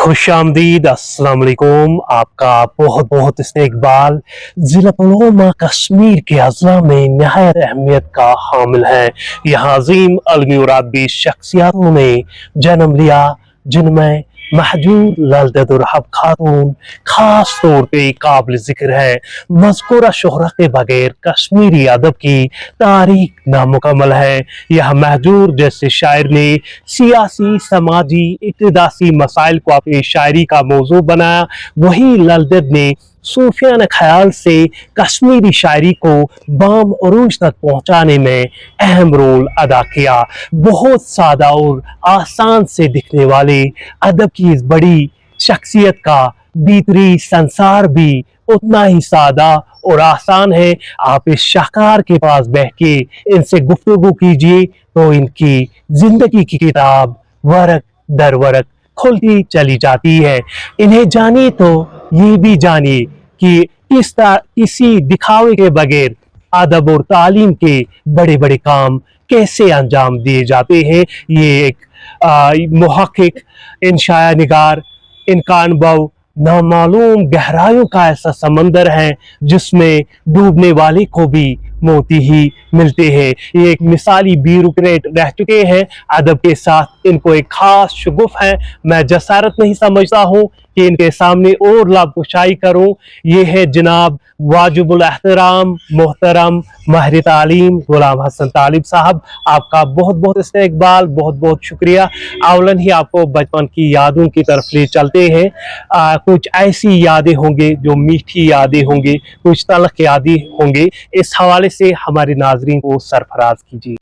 खुश आमदीद अस्सलाम वालेकुम। आपका बहुत बहुत इस्तकबाल। ज़िला पुलवामा कश्मीर के अज़ला में नहायत अहमियत का हामिल है। यहाँ अजीम अलमी और रब्बी शख्सियतों ने जन्म लिया, जिनमें महजूर ललदतुरहब खातून खास तौर पे काबिल जिक्र है। मज़कूरा शोहरा के बगैर कश्मीरी अदब की तारीख नामुकम्मल है। यह महजूर जैसे शायर ने सियासी, समाजी, इक़्तिदासी मसाइल को अपनी शायरी का मौजू बनाया, वहीं ललदत ने सूफियाना ख्याल से कश्मीरी शायरी को बाम अरूज तक पहुंचाने में अहम रोल अदा किया। बहुत सादा और आसान से दिखने वाले अदब की इस बड़ी शख्सियत का भीतरी संसार भी उतना ही सादा और आसान है। आप इस शाहकार के पास बैठ के इनसे गुफ्तगू कीजिए तो इनकी जिंदगी की किताब वरक दर वरक खुलती चली जाती है। इन्हें जानिए तो ये भी जानिए कि किसी दिखावे के बगैर अदब और तालीम के बड़े बड़े काम कैसे अंजाम दिए जाते हैं। ये एक मुहक्किक, इंशाया निगार, इनका अनुभव नामालूम गहराइयों का ऐसा समंदर है जिसमें डूबने वाले को भी मोती ही मिलते हैं। ये एक मिसाली ब्यूरोक्रेट रह चुके हैं। अदब के साथ इनको एक खास शगुफ है। मैं जसारत नहीं समझता हूँ कि इनके सामने और लाबकुशाई करूँ। ये है जनाब वाजिबुल एहतराम मोहतरम माहिर तालीम गुलाम हसन तालिब साहब। आपका बहुत बहुत इस्तकबाल, बहुत बहुत शुक्रिया। अवलन ही आपको बचपन की यादों की तरफ ले चलते हैं। कुछ ऐसी यादें होंगी जो मीठी यादें होंगी, कुछ तलख यादें होंगी। इस हवाले से हमारे नाजरीन को सरफराज कीजिए।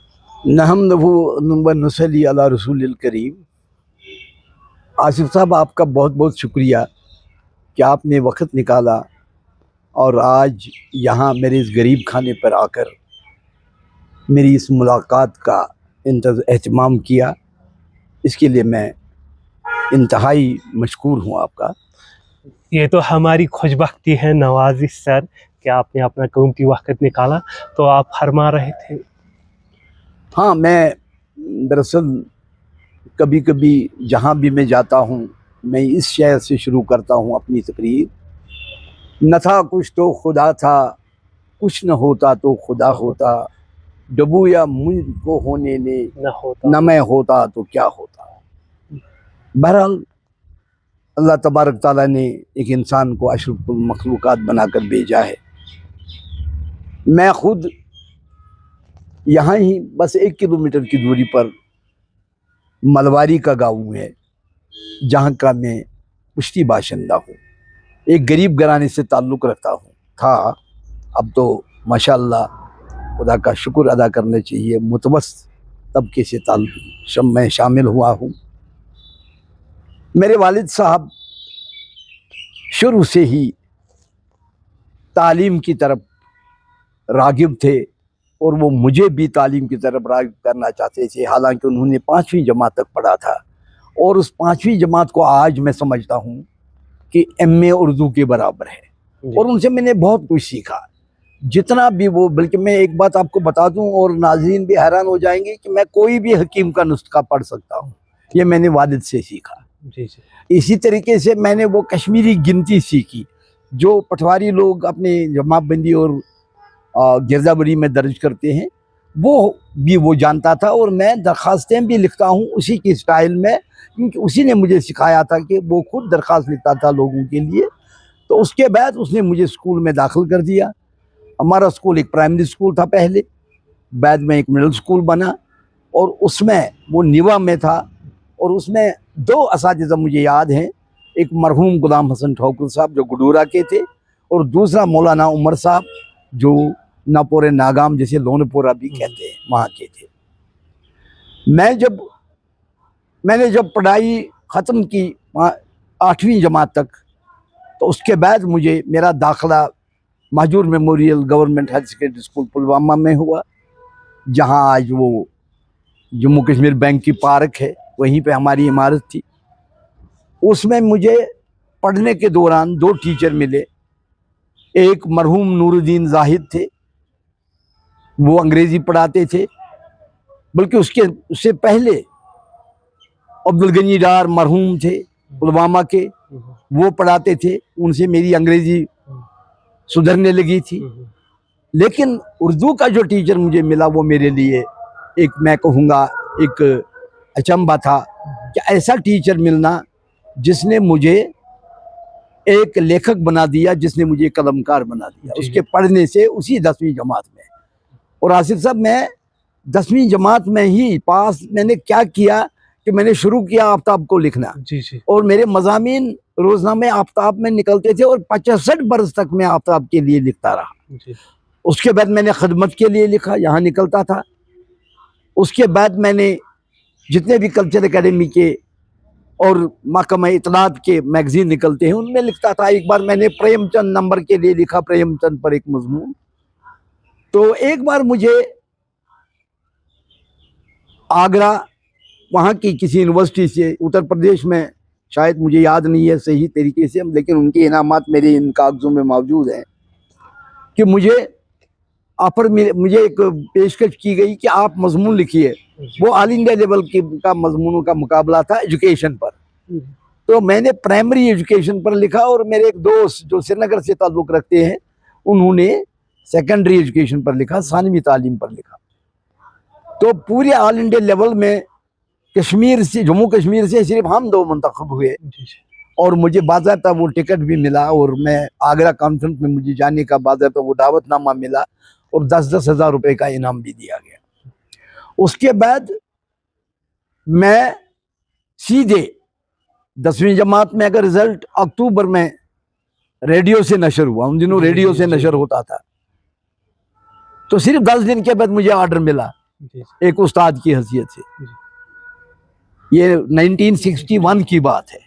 नहमदहु व नुसल्ली अला रसूलिल करीम। आसिफ साहब, आपका बहुत बहुत शुक्रिया कि आपने वक्त निकाला और आज यहाँ मेरे इस गरीब खाने पर आकर मेरी इस मुलाकात का एहतमाम किया। इसके लिए मैं इंतहाई मशकूर हूँ आपका। ये तो हमारी खुशबख्ती है नवाजिश सर कि आपने अपना कीमती वक्त निकाला। तो आप फरमा रहे थे। हाँ, मैं दरअसल कभी कभी जहाँ भी मैं जाता हूँ मैं इस शेर से शुरू करता हूँ अपनी तकरीर। न था कुछ तो खुदा था, कुछ न होता तो खुदा होता, डबू या मुझ को होने ने न मैं होता तो क्या होता। बहरहाल अल्लाह तबारक ताला ने एक इंसान को अशरफुल मखलूक़ात बनाकर भेजा है। मैं खुद यहाँ ही बस 1 किलोमीटर की दूरी पर मलवारी का गाँव है जहाँ का मैं पुश्ती बाशिंदा हूँ। एक गरीब घराने से ताल्लुक़ रखता हूँ था। अब तो माशाअल्लाह खुदा का शुक्र अदा करना चाहिए, मुतवस्सित तबके से मैं शामिल हुआ हूँ। मेरे वालिद साहब शुरू से ही तालीम की तरफ रागिब थे और वो मुझे भी तालीम की तरफ रागिब करना चाहते थे। हालांकि उन्होंने 5वीं जमात तक पढ़ा था और उस 5वीं जमात को आज मैं समझता हूँ कि एमए उर्दू के बराबर है। और उनसे मैंने बहुत कुछ सीखा, जितना भी वो। बल्कि मैं एक बात आपको बता दूं और नाज़रीन भी हैरान हो जाएंगे कि मैं कोई भी हकीम का नुस्खा पढ़ सकता हूँ। ये मैंने वालिद से सीखा। जी जी। इसी तरीके से मैंने वो कश्मीरी गिनती सीखी जो पटवारी लोग अपने जमाबंदी और गिरदावरी में दर्ज करते हैं, वो भी वो जानता था। और मैं दरख्वास्तें भी लिखता हूँ उसी की स्टाइल में, क्योंकि उसी ने मुझे सिखाया था कि वो खुद दरख्वास्त लिखता था लोगों के लिए। तो उसके बाद उसने मुझे स्कूल में दाखिल कर दिया। हमारा स्कूल एक प्राइमरी स्कूल था पहले, बाद में एक मिडिल स्कूल बना और उसमें वो निवा में था। और उसमें 2 असातिज़ा मुझे याद हैं, एक मरहूम गुलाम हसन ठोकर साहब जो गुडूरा के थे और दूसरा मौलाना उमर साहब जो नापोरे नागाम जैसे लोनपोरा भी कहते हैं वहाँ के थे। मैंने जब पढ़ाई ख़त्म की 8वीं जमात तक, तो उसके बाद मुझे मेरा दाखिला Mahjoor memorial government higher secondary school Pulwama में हुआ, जहाँ आज वो जम्मू कश्मीर बैंक की पार्क है, वहीं पे हमारी इमारत थी। उसमें मुझे पढ़ने के दौरान 2 टीचर मिले। एक मरहूम नूरुद्दीन जाहिद थे, वो अंग्रेज़ी पढ़ाते थे। बल्कि उससे पहले अब्दुल गनी डार मरहूम थे, पुलवामा के, वो पढ़ाते थे, उनसे मेरी अंग्रेजी सुधरने लगी थी। लेकिन उर्दू का जो टीचर मुझे मिला वो मेरे लिए एक, मैं कहूँगा, एक अचंभा था कि ऐसा टीचर मिलना जिसने मुझे एक लेखक बना दिया, जिसने मुझे कलमकार बना दिया उसके पढ़ने से, उसी 10वीं जमात में। और आसिफ साहब, मैं 10वीं जमात में ही पास, मैंने क्या किया कि मैंने शुरू किया आफ्ताब को लिखना। और मेरे मज़ामीन रोजनामे आफ्ताब में निकलते थे और 65 बरस तक मैं आफ्ताब के लिए लिखता रहा। उसके बाद मैंने खिदमत के लिए लिखा, यहाँ निकलता था। उसके बाद मैंने जितने भी कल्चर एकेडमी के और महकमा इत्तलात के मैगजीन निकलते हैं उनमें लिखता था। एक बार मैंने प्रेमचंद नंबर के लिए लिखा, प्रेमचंद पर एक मजमून। तो एक बार मुझे आगरा वहाँ की किसी यूनिवर्सिटी से, उत्तर प्रदेश में, शायद मुझे याद नहीं है सही तरीके से, लेकिन उनके इनामात मेरे इन कागजों में मौजूद हैं, कि मुझे एक पेशकश की गई कि आप मजमून लिखिए। वो ऑल इंडिया लेवल का मजमूनों का मुकाबला था एजुकेशन पर। तो मैंने प्राइमरी एजुकेशन पर लिखा, और मेरे एक दोस्त जो श्रीनगर से ताल्लुक़ रखते हैं उन्होंने सेकेंडरी एजुकेशन पर लिखा, सानवी तालीम पर लिखा। तो पूरे ऑल इंडिया लेवल में कश्मीर से, जम्मू कश्मीर से सिर्फ हम 2 मुंतखब हुए, और मुझे बाज़ाब्ता वो टिकट भी मिला, और मैं आगरा कॉन्फ्रेंस में मुझे जाने का बाज़ाब्ता वो दावतनामा मिला, और 10-10 हज़ार रुपये का इनाम भी दिया गया। उसके बाद मैं सीधे 10वीं जमात में, अगर रिजल्ट अक्टूबर में रेडियो से नशर हुआ, उन दिनों रेडियो से नशर होता था, तो सिर्फ 10 दिन के बाद मुझे ऑर्डर मिला एक उस्ताद की हैसियत से। ये 1961 की बात है,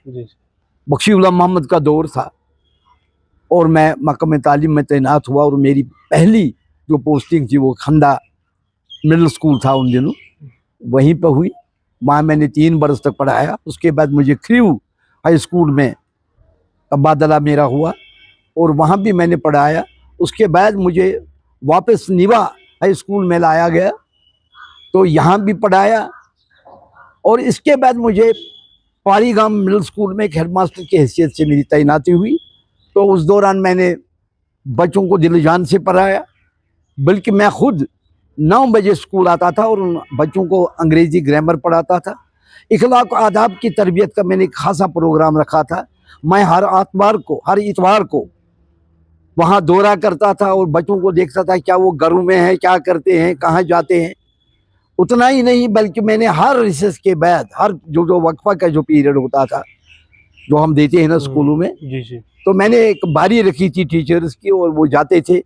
बख्शी गुलाम मोहम्मद का दौर था, और मैं महकमे तालीम में तैनात हुआ, और मेरी पहली जो पोस्टिंग थी वो खंदा मिडिल स्कूल था उन दिनों, वहीं पर हुई। वहाँ मैंने 3 बरस तक पढ़ाया। उसके बाद मुझे क्रीव हाई स्कूल में तबादला मेरा हुआ, और वहाँ भी मैंने पढ़ाया। उसके बाद मुझे वापस निवा हाई स्कूल में लाया गया, तो यहाँ भी पढ़ाया। और इसके बाद मुझे पारीगाम मिडिल स्कूल में एक हेडमास्टर की हैसियत से मेरी तैनाती हुई। तो उस दौरान मैंने बच्चों को दिल जान से पढ़ाया, बल्कि मैं खुद 9 बजे स्कूल आता था और उन बच्चों को अंग्रेज़ी ग्रामर पढ़ाता था। इखलाक और आदाब की तरबियत का मैंने एक खासा प्रोग्राम रखा था। मैं हर इतवार को वहाँ दौरा करता था और बच्चों को देखता था क्या वो घरों में हैं, क्या करते हैं, कहाँ जाते हैं। उतना ही नहीं, बल्कि मैंने हर रिसेस के बाद, हर जो वक्फा का जो पीरियड होता था जो हम देते हैं ना स्कूलों में, तो मैंने एक बारी रखी थी टीचर्स की, और वो जाते थे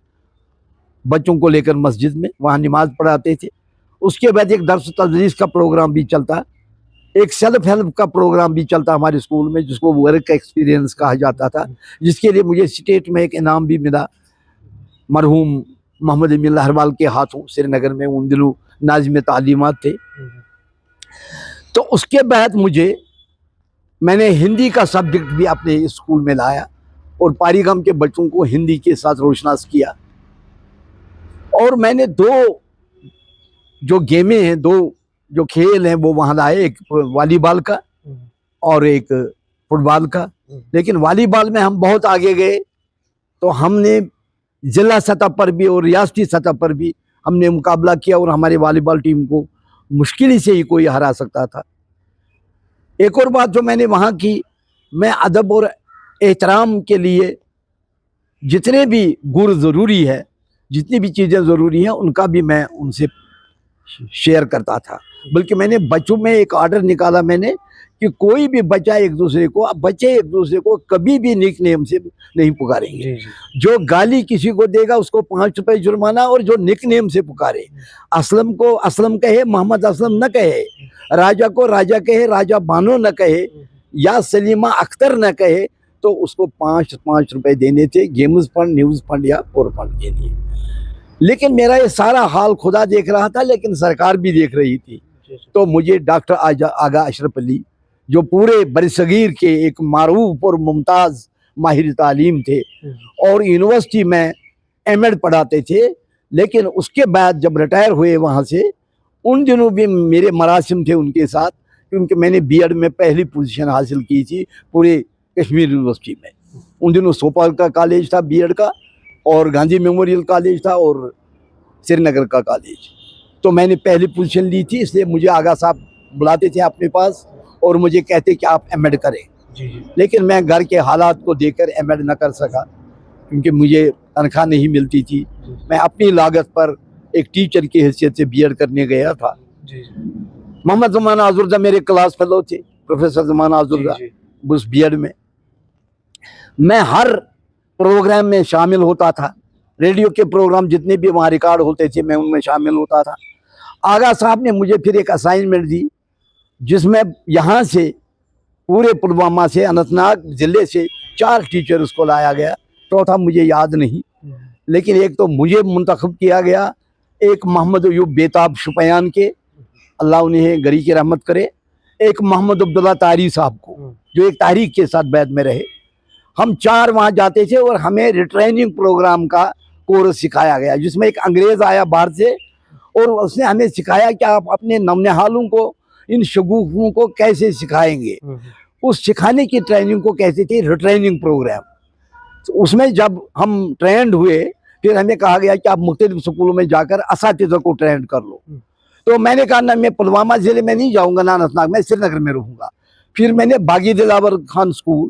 बच्चों को लेकर मस्जिद में, वहाँ नमाज पढ़ाते थे। उसके बाद एक दर्स तदरीस का प्रोग्राम भी चलता, एक सेल्फ हेल्प का प्रोग्राम भी चलता हमारे स्कूल में, जिसको वर्क एक्सपीरियंस कहा जाता था, जिसके लिए मुझे स्टेट में एक इनाम भी मिला मरहूम मोहम्मद अमीन लहरवाल के हाथों। श्रीनगर में उन दिनों नाज़िम तालीमात थे। तो उसके बाद मैंने हिंदी का सब्जेक्ट भी अपने स्कूल में लाया, और पारीगाम के बच्चों को हिंदी के साथ रोशनास किया। और मैंने 2 जो गेमें हैं, 2 जो खेल हैं वो वहाँ लाए, एक वॉलीबॉल का और एक फुटबॉल का। लेकिन वॉलीबॉल में हम बहुत आगे गए, तो हमने ज़िला सतह पर भी और रियासती सतह पर भी हमने मुकाबला किया, और हमारे वॉलीबॉल टीम को मुश्किल से ही कोई हरा सकता था। एक और बात जो मैंने वहाँ की, मैं अदब और एहतराम के लिए जितने भी गुण ज़रूरी है, जितनी भी चीज़ें ज़रूरी हैं, उनका भी मैं उनसे शेयर करता था। बल्कि मैंने बच्चों में एक ऑर्डर निकाला मैंने कि कोई भी बच्चे एक दूसरे को कभी भी निक नेम से नहीं पुकारेंगे। जो गाली किसी को देगा उसको 5 रुपए जुर्माना, और जो निक नेम से पुकारे, असलम को असलम कहे, मोहम्मद असलम न कहे, राजा को राजा कहे, राजा बानो न कहे, या सलीमा अख्तर न कहे, तो उसको 5 रुपए देने थे गेम्स फंड, न्यूज़ फंड या पोर फंड के लिए। लेकिन मेरा ये सारा हाल खुदा देख रहा था, लेकिन सरकार भी देख रही थी। तो मुझे डॉक्टर आगा अशरफ अली, जो पूरे बरसगीर के एक मारूफ और मुमताज़ माहिर तालीम थे, और यूनिवर्सिटी में एमएड पढ़ाते थे, लेकिन उसके बाद जब रिटायर हुए वहाँ से, उन दिनों भी मेरे मरासिम थे उनके साथ क्योंकि मैंने बीएड में पहली पोजीशन हासिल की थी पूरे कश्मीर यूनिवर्सिटी में। उन दिनों सोपाल का कॉलेज था बीएड का, और गांधी मेमोरियल कॉलेज था, और श्रीनगर का कॉलेज। तो मैंने पहली पोजीशन ली थी, इसलिए मुझे आगा साहब बुलाते थे अपने पास और मुझे कहते कि आप एमएड करें। लेकिन मैं घर के हालात को देखकर एमएड न कर सका, क्योंकि मुझे तनख्वाह नहीं मिलती थी। मैं अपनी लागत पर एक टीचर की हैसियत से बीएड करने गया था। मोहम्मद ज़मान आज़ुर्दा मेरे क्लास फेलो थे, प्रोफेसर ज़मान आज़ुर्दा, उस बीएड में मैं हर प्रोग्राम में शामिल होता था। रेडियो के प्रोग्राम जितने भी वहाँ रिकॉर्ड होते थे मैं उनमें शामिल होता था। आगा साहब ने मुझे फिर एक असाइनमेंट दी, जिसमें यहाँ से पूरे पुलवामा से, अनंतनाग ज़िले से 4 टीचर्स को लाया गया। चौथा मुझे याद नहीं, लेकिन एक तो मुझे मुंतखब किया गया, एक मोहम्मद अयूब बेताब शुपयान के, अल्लाह उन्हें गरी की रहमत करे, एक मोहम्मद अब्दुल्ला तारी साहब को, जो एक तारीख के साथ बैत में रहे। हम 4 वहाँ जाते थे और हमें रिट्रेनिंग प्रोग्राम का कोर्स सिखाया गया, जिसमें एक अंग्रेज़ आया बाहर से और उसने हमें सिखाया कि आप अपने नौनिहालों को, इन शगुफों को कैसे सिखाएंगे। उस सिखाने की ट्रेनिंग को कहते थे रिट्रेनिंग प्रोग्राम। तो उसमें जब हम ट्रेंड हुए, फिर हमें कहा गया कि आप मुख्तलिफ स्कूलों में जाकर असातिज़ा को ट्रेंड कर लो। तो मैंने कहा ना, मैं पुलवामा ज़िले में नहीं जाऊँगा, ना अनंतनाग, मैं श्रीनगर में रहूँगा। फिर मैंने बागी दिलावर खान स्कूल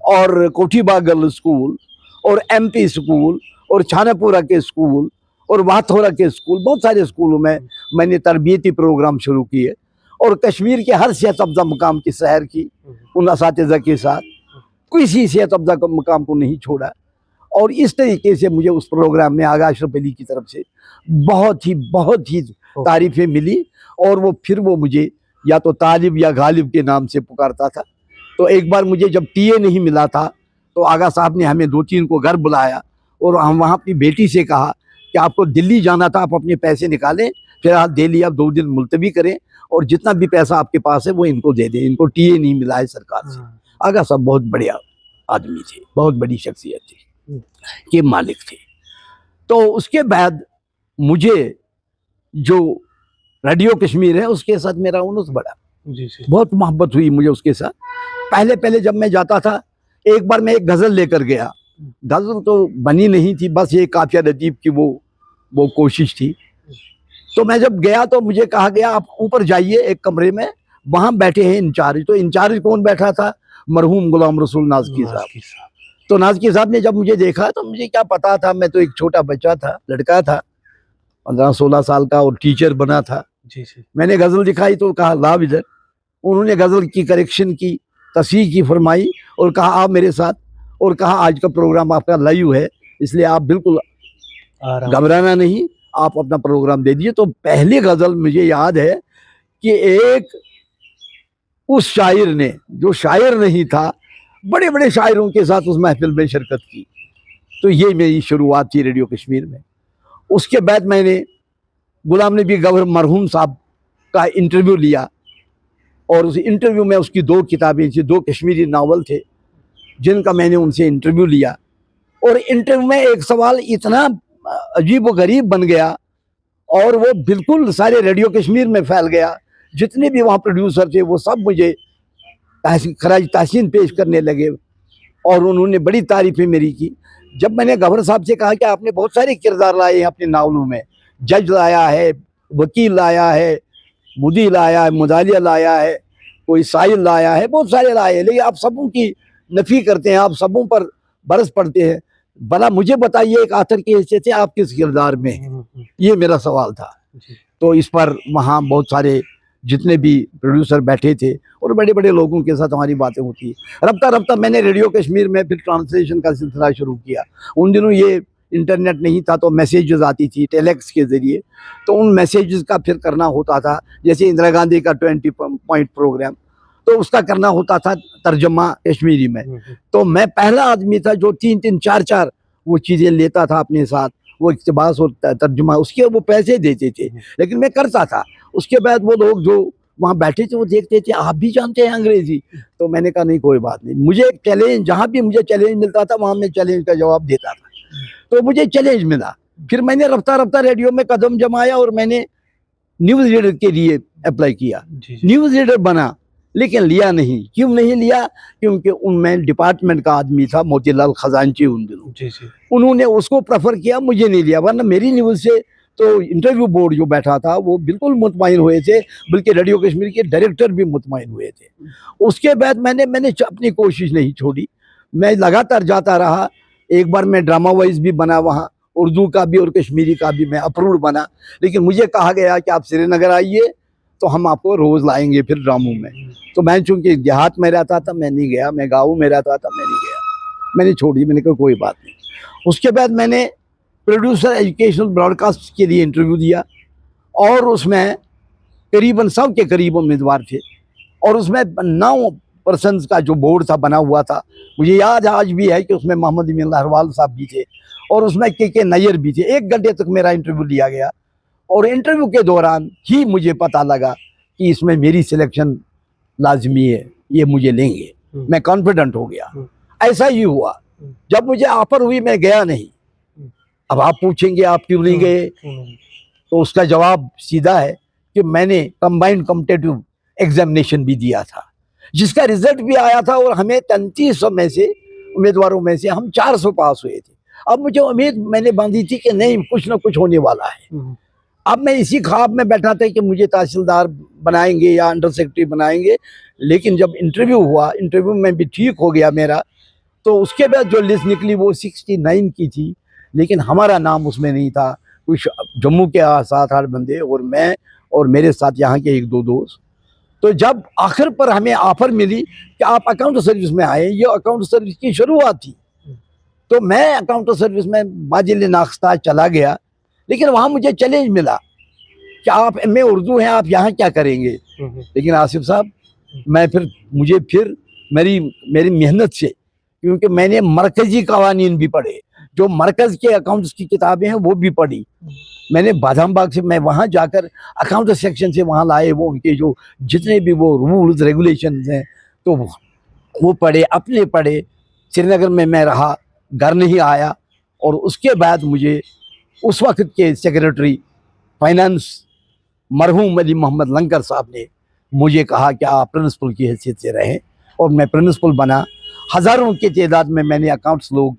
और कोठीबाग गर्ल स्कूल और एमपी स्कूल और छानापुरा के स्कूल और वाथोरा के स्कूल, बहुत सारे स्कूलों में मैंने तरबियती प्रोग्राम शुरू किए और कश्मीर के हर सेहत अफ़ज़ा मुकाम की सैर की उन असातिज़ा के साथ। किसी सेहत अफ़ज़ा मुकाम को नहीं छोड़ा। और इस तरीके से मुझे उस प्रोग्राम में आगा अशरफ अली की तरफ से बहुत ही तारीफ़ें मिली, और वो मुझे या तो तालिब या गालिब के नाम से पुकारता था। तो एक बार मुझे जब टीए नहीं मिला था, तो आगा साहब ने हमें 2-3 को घर बुलाया और हम वहाँ अपनी बेटी से कहा कि आपको दिल्ली जाना था, आप अपने पैसे निकालें, फिर आप दिल्ली आप 2 दिन मुलतवी करें और जितना भी पैसा आपके पास है वो इनको दे दें, इनको टीए नहीं मिला है सरकार से। आगा साहब बहुत बढ़िया आदमी थे, बहुत बड़ी शख्सियत थी, के मालिक थे। तो उसके बाद मुझे जो रेडियो कश्मीर है उसके साथ मेरा उन्स बढ़ा, बहुत मोहब्बत हुई मुझे उसके साथ। पहले जब मैं जाता था, एक बार मैं एक गज़ल लेकर गया, गज़ल तो बनी नहीं थी, बस ये काफिया लतीफ़ की वो कोशिश थी। तो मैं जब गया तो मुझे कहा गया आप ऊपर जाइए एक कमरे में, वहाँ बैठे हैं इंचार्ज। तो इंचार्ज कौन बैठा था? मरहूम गुलाम रसूल नाज़की साहब। तो नाज़की साहब ने जब मुझे देखा तो मुझे क्या पता था, मैं तो एक छोटा बच्चा था, लड़का था 15-16 साल का और टीचर बना था। मैंने गज़ल दिखाई तो कहा लाभ इधर। उन्होंने गज़ल की करेक्शन की, तस्हीह की फरमाई और कहा आप मेरे साथ, और कहा आज का प्रोग्राम आपका लाइव है, इसलिए आप बिल्कुल घबराना नहीं, आप अपना प्रोग्राम दे दीजिए। तो पहली गज़ल मुझे याद है कि एक उस शायर ने, जो शायर नहीं था, बड़े बड़े शायरों के साथ उस महफिल में शिरकत की। तो ये मेरी शुरुआत थी रेडियो कश्मीर में। उसके बाद मैंने गुलाम नबी गौहर मरहूम साहब का इंटरव्यू लिया और उस इंटरव्यू में उसकी 2 किताबें थी, 2 कश्मीरी नावल थे जिनका मैंने उनसे इंटरव्यू लिया। और इंटरव्यू में एक सवाल इतना अजीब व गरीब बन गया और वो बिल्कुल सारे रेडियो कश्मीर में फैल गया। जितने भी वहाँ प्रोड्यूसर थे वो सब मुझे खराज तहसीन पेश करने लगे और उन्होंने बड़ी तारीफ़ें मेरी की। जब मैंने गवर्नर साहब से कहा कि आपने बहुत सारे किरदार लाए हैं अपने नावलों में, जज लाया है, वकील लाया है, मुदी लाया है, मुदालिया लाया है, कोई साहिल लाया है, बहुत सारे लाए हैं, लेकिन आप सबों की नफ़ी करते हैं, आप सबों पर बरस पड़ते हैं। भला मुझे बताइए एक आथर की हैसियत से आप किस किरदार में हैं? ये मेरा सवाल था। तो इस पर वहाँ बहुत सारे जितने भी प्रोड्यूसर बैठे थे और बड़े बड़े लोगों के साथ हमारी बातें होती। रफ्ता रफ्ता मैंने रेडियो कश्मीर में फिर ट्रांसलेशन का सिलसिला शुरू किया। उन दिनों ये इंटरनेट नहीं था तो मैसेजेस आती थी टेलेक्स के ज़रिए, तो उन मैसेजेस का फिर करना होता था। जैसे इंदिरा गांधी का 20 पॉइंट प्रोग्राम, तो उसका करना होता था तर्जमा कश्मीरी में। तो मैं पहला आदमी था जो 3-3, 4-4 वो चीज़ें लेता था अपने साथ, वो इक़्तिबास और तर्जुमा, उसके वो पैसे देते थे, लेकिन मैं करता था। उसके बाद वो लोग जो वहाँ बैठे थे वो देखते थे आप भी जानते हैं अंग्रेज़ी, तो मैंने कहा नहीं कोई बात नहीं, मुझे एक चैलेंज, जहाँ भी मुझे चैलेंज मिलता था वहाँ मैं चैलेंज का जवाब देता था। तो मुझे चैलेंज मिला, फिर मैंने रफ्ता रफ्ता रेडियो में कदम जमाया और मैंने न्यूज़ रीडर के लिए अप्लाई किया, न्यूज़ रीडर बना, लेकिन लिया नहीं। क्यों नहीं लिया? क्योंकि उनमें डिपार्टमेंट का आदमी था मोतीलाल खजांची उन दिनों, उन्होंने उसको प्रेफर किया, मुझे नहीं लिया। वरना मेरी न्यूज़ से तो इंटरव्यू बोर्ड जो बैठा था वो बिल्कुल मुतमईन हुए थे, बल्कि रेडियो कश्मीर के डायरेक्टर भी मुतमईन हुए थे। उसके बाद मैंने अपनी कोशिश नहीं छोड़ी, मैं लगातार जाता रहा। एक बार मैं ड्रामा वाइज भी बना वहाँ, उर्दू का भी और कश्मीरी का भी मैं अप्रूव्ड बना, लेकिन मुझे कहा गया कि आप श्रीनगर आइए तो हम आपको रोज़ लाएंगे फिर ड्रामों में। तो मैं चूँकि देहात में रहता था, मैं नहीं गया, मैं गाँव में रहता था, मैं नहीं गया, मैंने छोड़ी, मैंने कहा कोई बात नहीं। उसके बाद मैंने प्रोड्यूसर एजुकेशनल ब्रॉडकास्ट के लिए इंटरव्यू दिया, और उसमें करीबन 100 के करीब उम्मीदवार थे, और उसमें 9 पर्सन्स का जो बोर्ड था बना हुआ था। मुझे याद आज भी है कि उसमें मोहम्मद अमीन अहरवाल साहब भी थे, और उसमें के नैयर भी थे। 1 घंटे तक मेरा इंटरव्यू लिया गया, और इंटरव्यू के दौरान ही मुझे पता लगा कि इसमें मेरी सिलेक्शन लाजमी है, ये मुझे लेंगे। मैं कॉन्फिडेंट हो गया। ऐसा ही हुआ। जब मुझे ऑफर हुई मैं गया नहीं। अब आप पूछेंगे आप क्यों नहीं गए, तो उसका जवाब सीधा है कि मैंने कंबाइंड कॉम्पिटिटिव एग्जामिनेशन भी दिया था, जिसका रिजल्ट भी आया था, और हमें 3300 में से उम्मीदवारों में से हम 400 पास हुए थे। अब मुझे उम्मीद मैंने बांधी थी कि नहीं, कुछ ना कुछ होने वाला है। अब मैं इसी ख्वाब में बैठा था कि मुझे तहसीलदार बनाएंगे या अंडर सेक्रेटरी बनाएंगे, लेकिन जब इंटरव्यू हुआ, इंटरव्यू में भी ठीक हो गया मेरा, तो उसके बाद जो लिस्ट निकली वो 69 की थी, लेकिन हमारा नाम उसमें नहीं था। कुछ जम्मू के 7-8 बंदे और मैं और मेरे साथ यहाँ के 1-2 दोस्त। तो जब आखिर पर हमें ऑफर मिली कि आप अकाउंट सर्विस में आए, ये अकाउंट सर्विस की शुरुआत थी, तो मैं अकाउंट सर्विस में बाजिल नाख्ता चला गया। लेकिन वहाँ मुझे चैलेंज मिला कि आप एमए उर्दू हैं, आप यहाँ क्या करेंगे। लेकिन आसिफ साहब, मुझे फिर मेरी मेहनत से, क्योंकि मैंने मरकजी कवानीन भी पढ़े, जो मरकज के अकाउंट्स की किताबें हैं वो भी पढ़ी। मैंने बादाम बाग से मैं वहाँ जाकर अकाउंट सेक्शन से वहाँ लाए वो उनके जो जितने भी वो रूल्स रेगुलेशंस हैं, तो वो पढ़े, अपने पढ़े। श्रीनगर में मैं रहा, घर नहीं आया, और उसके बाद मुझे उस वक्त के सेक्रेटरी फाइनेंस मरहूम अली मोहम्मद लंगर साहब ने मुझे कहा कि आप प्रिंसिपल की हैसियत से रहें, और मैं प्रिंसिपल बना। हज़ारों की तादाद में मैंने अकाउंट्स लोग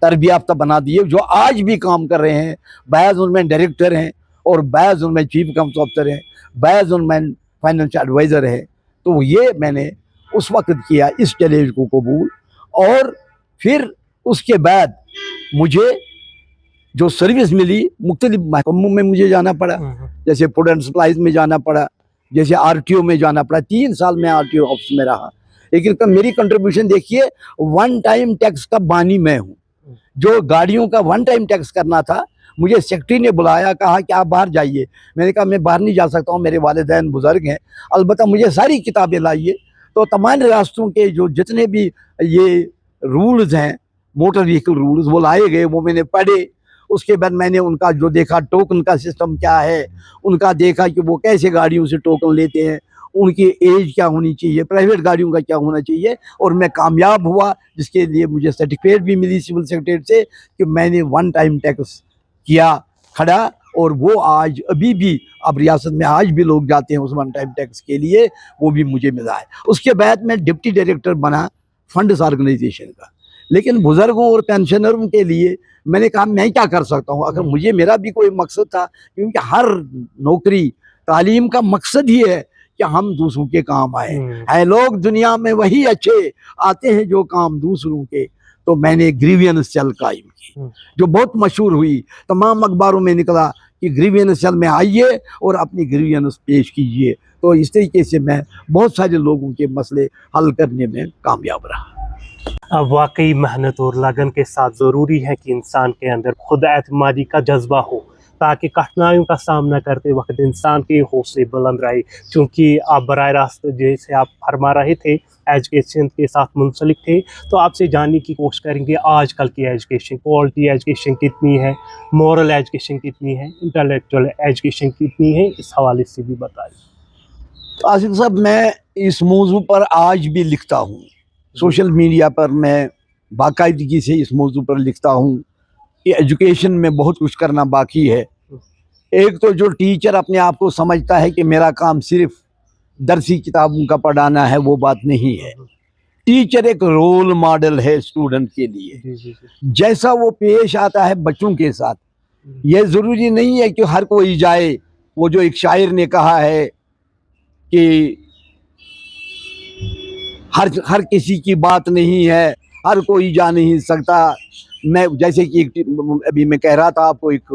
तरबियाफ्ता बना दिए, जो आज भी काम कर रहे हैं। बाज़ उनमें डायरेक्टर हैं, और बाज़ उनमें चीफ अकाउंट्स ऑफिसर हैं, बाज़ उनमें फाइनेंशियल एडवाइज़र हैं। तो ये मैंने उस वक्त किया, इस चैलेंज को कबूल। और फिर उसके बाद मुझे जो सर्विस मिली, मुख्तलिफ महकमों में मुझे जाना पड़ा, जैसे फूड एंड सप्लाईज में जाना पड़ा, जैसे आरटीओ में जाना पड़ा। 3 साल में आरटीओ ऑफिस में रहा, लेकिन मेरी कंट्रीब्यूशन देखिए, 1 टाइम टैक्स का बानी मैं हूँ। जो गाड़ियों का 1 टाइम टैक्स करना था, मुझे सेक्रेटरी ने बुलाया, कहा कि आप बाहर जाइए। मैंने कहा मैं बाहर नहीं जा सकता हूँ, मेरे वालिदैन बुजुर्ग हैं, अलबत्ता मुझे सारी किताबें लाइए। तो तमाम रियासतों के जो जितने भी ये रूल्स हैं, मोटर व्हीकल रूल्स, वो लाए गए, वो मैंने पढ़े। उसके बाद मैंने उनका जो देखा, टोकन का सिस्टम क्या है, उनका देखा कि वो कैसे गाड़ियों से टोकन लेते हैं, उनकी एज क्या होनी चाहिए, प्राइवेट गाड़ियों का क्या होना चाहिए। और मैं कामयाब हुआ, जिसके लिए मुझे सर्टिफिकेट भी मिली सिविल सेक्रेटरी से कि मैंने 1 टाइम टैक्स किया खड़ा। और वो आज अभी भी, अब रियासत में आज भी लोग जाते हैं उस 1 टाइम टैक्स के लिए, वो भी मुझे मिला है। उसके बाद मैं डिप्टी डायरेक्टर बना फंड्स ऑर्गेनाइजेशन का। लेकिन बुजुर्गों और पेंशनरों के लिए मैंने कहा मैं क्या कर सकता हूँ, अगर मुझे, मेरा भी कोई मकसद था, क्योंकि हर नौकरी तालीम का मकसद ही है कि हम दूसरों के काम आए हैं। लोग दुनिया में वही अच्छे आते हैं जो काम दूसरों के। तो मैंने ग्रीवियंस सेल कायम की, जो बहुत मशहूर हुई, तमाम अखबारों में निकला कि ग्रीवियंस सेल में आइए और अपनी ग्रीवियंस पेश कीजिए। तो इस तरीके से मैं बहुत सारे लोगों के मसले हल करने में कामयाब रहा। अब वाकई मेहनत और लगन के साथ ज़रूरी है कि इंसान के अंदर खुद एतमादी का जज्बा हो, ताकि कठिनाइयों का सामना करते वक्त इंसान के हौसले बुलंद रहे। क्योंकि आप बराह रास्त, जैसे आप फरमा रहे थे, एजुकेशन के साथ मुंसलिक थे, तो आपसे जानने की कोशिश करेंगे आजकल की एजुकेशन, क्वालिटी एजुकेशन कितनी है, मॉरल एजुकेशन कितनी है, इंटेलेक्चुअल एजुकेशन कितनी है, इस हवाले से भी बताइए। आसिफ साहब, मैं इस मौजू पर आज भी लिखता हूँ, सोशल मीडिया पर मैं बाकायदगी से इस मौजू पर लिखता हूँ कि एजुकेशन में बहुत कुछ करना बाकी है। ایک تو جو ٹیچر اپنے آپ کو سمجھتا ہے کہ میرا کام صرف درسی کتابوں کا پڑھانا ہے، وہ بات نہیں ہے. ٹیچر ایک رول ماڈل ہے اسٹوڈنٹ کے لیے. جیسا وہ پیش آتا ہے بچوں کے ساتھ، یہ ضروری نہیں ہے کہ ہر کوئی جائے. وہ جو ایک شاعر نے کہا ہے کہ ہر کسی کی بات نہیں ہے، ہر کوئی جا نہیں سکتا. میں جیسے کہ ابھی میں کہہ رہا تھا آپ کو، ایک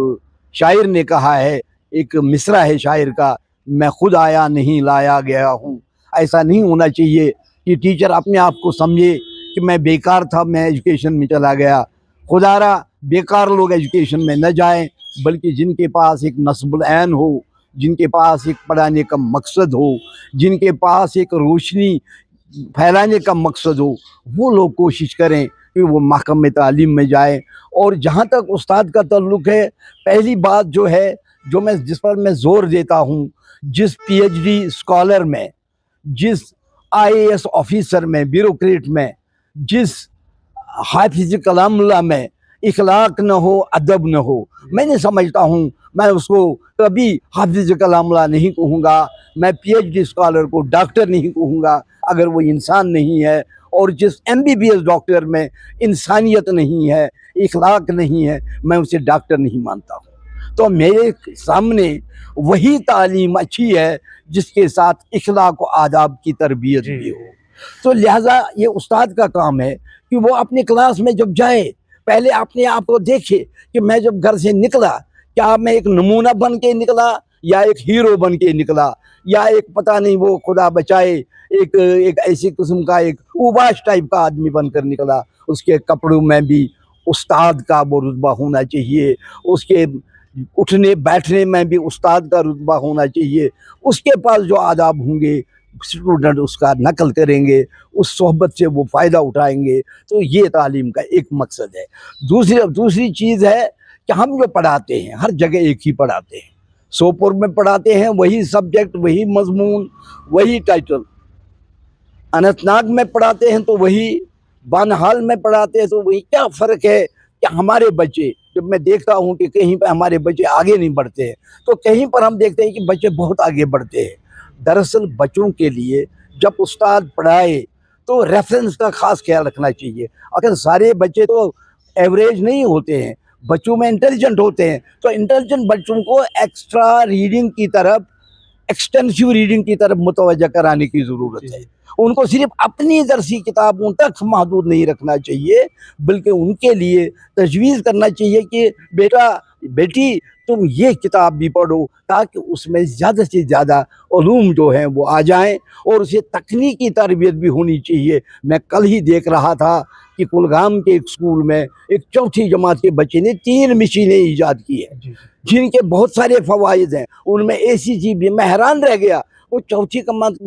شاعر نے کہا ہے، ایک مصرع ہے شاعر کا، میں خود آیا نہیں لایا گیا ہوں. ایسا نہیں ہونا چاہیے کہ ٹیچر اپنے آپ کو سمجھے کہ میں بیکار تھا، میں ایجوکیشن میں چلا گیا. خدا را بیکار لوگ ایجوکیشن میں نہ جائیں، بلکہ جن کے پاس ایک نصب العین ہو، جن کے پاس ایک پڑھانے کا مقصد ہو، جن کے پاس ایک روشنی پھیلانے کا مقصد ہو، وہ لوگ کوشش کریں کہ وہ محکمہ تعلیم میں جائیں. اور جہاں تک استاد کا تعلق ہے، پہلی بات جو ہے جس پر میں زور دیتا ہوں، جس پی ایچ ڈی اسکالر میں، جس آئی اے ایس آفیسر میں، بیوروکریٹ میں، جس حافظ کلام اللہ میں اخلاق نہ ہو، ادب نہ ہو، میں نہیں سمجھتا ہوں میں اس کو کبھی حافظ کلام اللہ نہیں کہوں گا. میں پی ایچ ڈی اسکالر کو ڈاکٹر نہیں کہوں گا اگر وہ انسان نہیں ہے. اور جس M B B S doctor میں انسانیت نہیں ہے، اخلاق نہیں ہے، میں اسے ڈاکٹر نہیں مانتا ہوں. تو میرے سامنے وہی تعلیم اچھی ہے جس کے ساتھ اخلاق و آداب کی تربیت بھی ہو. تو لہٰذا یہ استاد کا کام ہے کہ وہ اپنے کلاس میں جب جائے، پہلے اپنے آپ کو دیکھے کہ میں جب گھر سے نکلا، کیا میں ایک نمونہ بن کے نکلا یا ایک ہیرو بن کے نکلا، یا ایک پتہ نہیں وہ خدا بچائے ایک ایسی قسم کا ایک اوباش ٹائپ کا آدمی بن کر نکلا. اس کے کپڑوں میں بھی استاد کا وہ رتبہ ہونا چاہیے، اس کے اٹھنے بیٹھنے میں بھی استاد کا رتبہ ہونا چاہیے. اس کے پاس جو آداب ہوں گے، اسٹوڈنٹ اس کا نقل کریں گے، اس صحبت سے وہ فائدہ اٹھائیں گے. تو یہ تعلیم کا ایک مقصد ہے. دوسری چیز ہے کہ ہم جو پڑھاتے ہیں ہر جگہ ایک ہی پڑھاتے ہیں. سوپور میں پڑھاتے ہیں وہی سبجیکٹ، وہی مضمون، وہی ٹائٹل. اننت ناگ میں پڑھاتے ہیں تو وہی، بانہال میں پڑھاتے ہیں تو وہی. کیا فرق ہے کہ ہمارے بچے، جب میں دیکھتا ہوں کہ کہیں پہ ہمارے بچے آگے نہیں بڑھتے ہیں تو کہیں پر ہم دیکھتے ہیں کہ بچے بہت آگے بڑھتے ہیں. دراصل بچوں کے لیے جب استاد پڑھائے تو ریفرنس کا خاص خیال رکھنا چاہیے. اگر سارے بچے تو ایوریج نہیں ہوتے ہیں، بچوں میں انٹیلیجنٹ ہوتے ہیں، تو انٹیلیجنٹ بچوں کو ایکسٹرا ریڈنگ کی طرف، ایکسٹینسیو ریڈنگ کی طرف متوجہ کرانے کی ضرورت ہے. ان کو صرف اپنی درسی کتابوں تک محدود نہیں رکھنا چاہیے، بلکہ ان کے لیے تجویز کرنا چاہیے کہ بیٹا بیٹی تم یہ کتاب بھی پڑھو، تاکہ اس میں زیادہ سے زیادہ علوم جو ہیں وہ آ جائیں. اور اسے تکنیکی تربیت بھی ہونی چاہیے. میں کل ہی دیکھ رہا تھا کہ کلگام کے ایک اسکول میں ایک چوتھی جماعت کے بچے نے 3 مشینیں ایجاد کی ہیں جن کے بہت سارے فوائد ہیں. ان میں اے سی جی بھی، میں حیران رہ گیا. وہ چوتھی